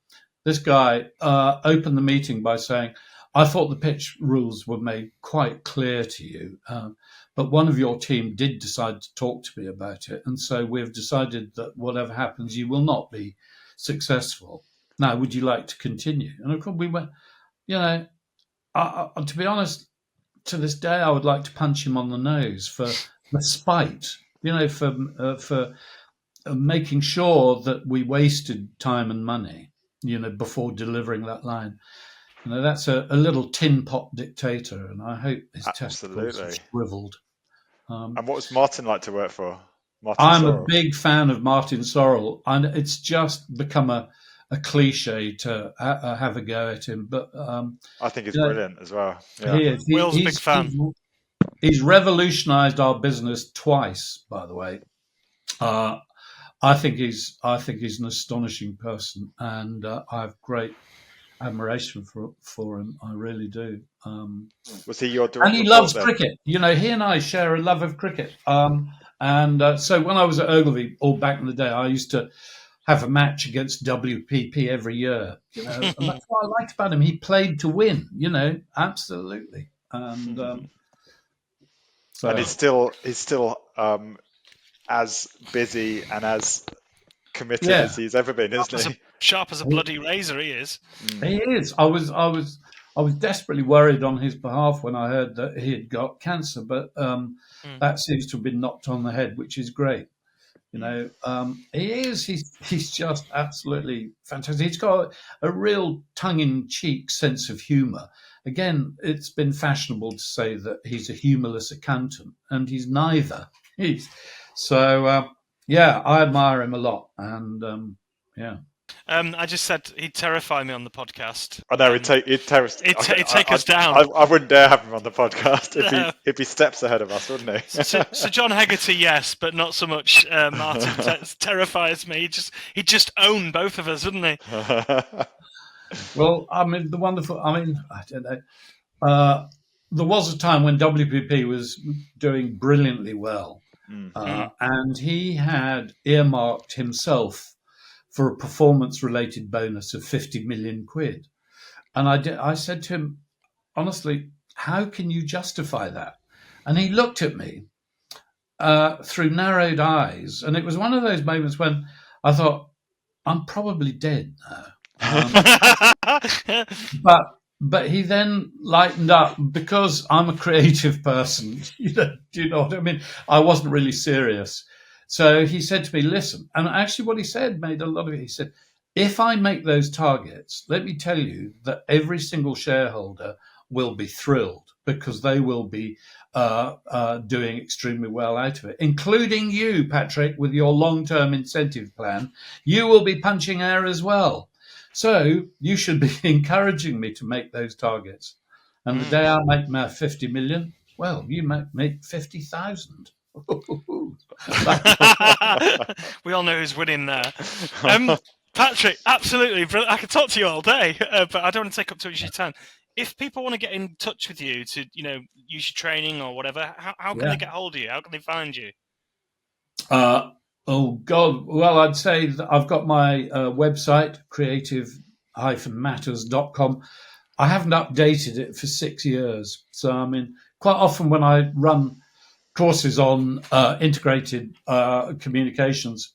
this guy opened the meeting by saying, I thought the pitch rules were made quite clear to you, but one of your team did decide to talk to me about it. And so we've decided that whatever happens, you will not be successful. Now, would you like to continue? And of course, we went, to be honest, to this day, I would like to punch him on the nose for spite, for making sure that we wasted time and money, before delivering that line. That's a little tin pot dictator, and I hope his testicles are shriveled. And what was Martin like to work for? I'm a big fan of Martin Sorrell, and it's just become a cliche to have a go at him. But I think it's brilliant as well. Yeah. He is. Will's a big fan. He's revolutionised our business twice, by the way. I think he's an astonishing person, and I have great admiration for him. I really do. Was he your director? And he loves cricket. He and I share a love of cricket. So when I was at Ogilvy, all back in the day, I used to have a match against WPP every year. And that's what I liked about him. He played to win. Absolutely. And and he's still as busy and as committed as he's ever been, isn't he? Sharp as a bloody razor, he is. He is. I was desperately worried on his behalf when I heard that he had got cancer, but that seems to have been knocked on the head, which is great. He is. He's just absolutely fantastic. He's got a real tongue-in-cheek sense of humour. Again, it's been fashionable to say that he's a humourless accountant, and he's neither. I admire him a lot, and I just said he'd terrify me on the podcast. I know, he'd take us down. I wouldn't dare have him on the podcast if he steps ahead of us, wouldn't he? so John Hegarty, yes, but not so much Martin. Terrifies me. He'd just own both of us, wouldn't he? Well, I don't know. There was a time when WPP was doing brilliantly well, and he had earmarked himself for a performance-related bonus of 50 million quid. And I said to him, honestly, how can you justify that? And he looked at me through narrowed eyes, and it was one of those moments when I thought, I'm probably dead now. But he then lightened up because I'm a creative person. Do you know what I mean? I wasn't really serious. So he said to me, listen, and actually what he said made a lot of it. He said, if I make those targets, let me tell you that every single shareholder will be thrilled because they will be doing extremely well out of it, including you, Patrick, with your long-term incentive plan. You will be punching air as well. So you should be encouraging me to make those targets. And the day I make my 50 million, well, you might make 50,000. We all know who's winning there. Patrick, absolutely brilliant. I could talk to you all day, but I don't want to take up too much of your time. If people want to get in touch with you to, use your training or whatever, how can they get hold of you? How can they find you? Oh, God. Well, I'd say that I've got my website, creative-matters.com. I haven't updated it for 6 years. So, I mean, quite often when I run courses on integrated communications,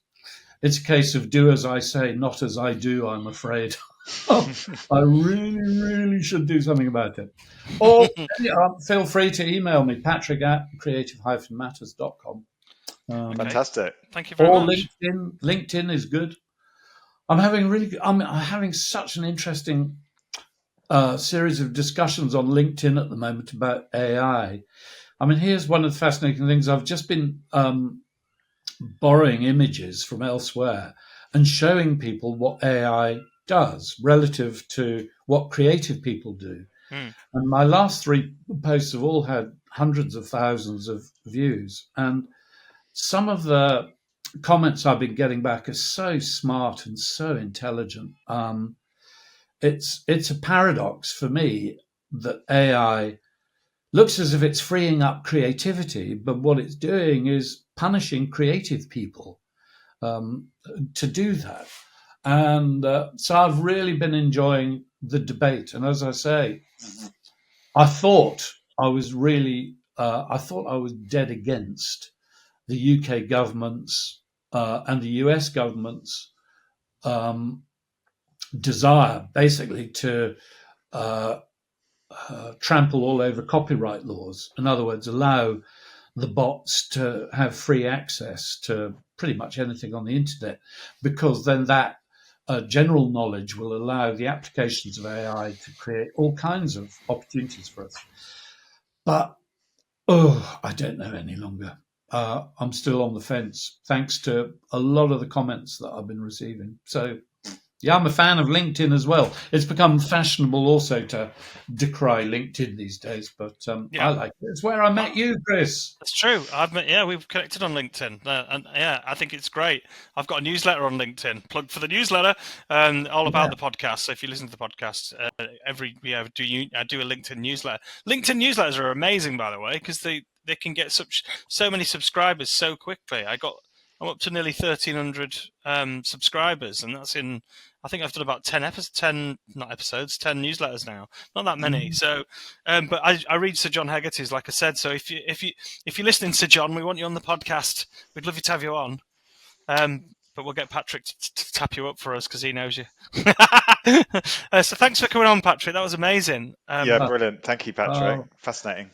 it's a case of do as I say, not as I do, I'm afraid. I really, really should do something about it. Or feel free to email me, patrick@creative-matters.com. Fantastic. Thank you very much. LinkedIn is good. I'm having such an interesting series of discussions on LinkedIn at the moment about AI. I mean, here's one of the fascinating things. I've just been borrowing images from elsewhere and showing people what AI does relative to what creative people do. And my last 3 posts have all had hundreds of thousands of views. And some of the comments I've been getting back are so smart and so intelligent. It's a paradox for me that AI looks as if it's freeing up creativity, but what it's doing is punishing creative people to do that. And so I've really been enjoying the debate. And as I say, I thought I was dead against the UK government's and the US government's desire, basically, to trample all over copyright laws. In other words, allow the bots to have free access to pretty much anything on the internet, because then that general knowledge will allow the applications of AI to create all kinds of opportunities for us. But, I don't know any longer. I'm still on the fence, thanks to a lot of the comments that I've been receiving. So, yeah, I'm a fan of LinkedIn as well. It's become fashionable also to decry LinkedIn these days, but I like it. It's where I met you, Chris. That's true. We've connected on LinkedIn, and I think it's great. I've got a newsletter on LinkedIn. Plug for the newsletter, all about the podcast. So if you listen to the podcast, I do a LinkedIn newsletter. LinkedIn newsletters are amazing, by the way, because they can get so many subscribers so quickly. I'm up to nearly 1,300 subscribers, and that's in. I think I've done about 10 newsletters now. Not that many. So, but I read Sir John Hegarty's, like I said. So if you're listening, Sir John, we want you on the podcast. We'd love you to have you on. But we'll get Patrick to tap you up for us because he knows you. So thanks for coming on, Patrick. That was amazing. Brilliant. Thank you, Patrick. Fascinating.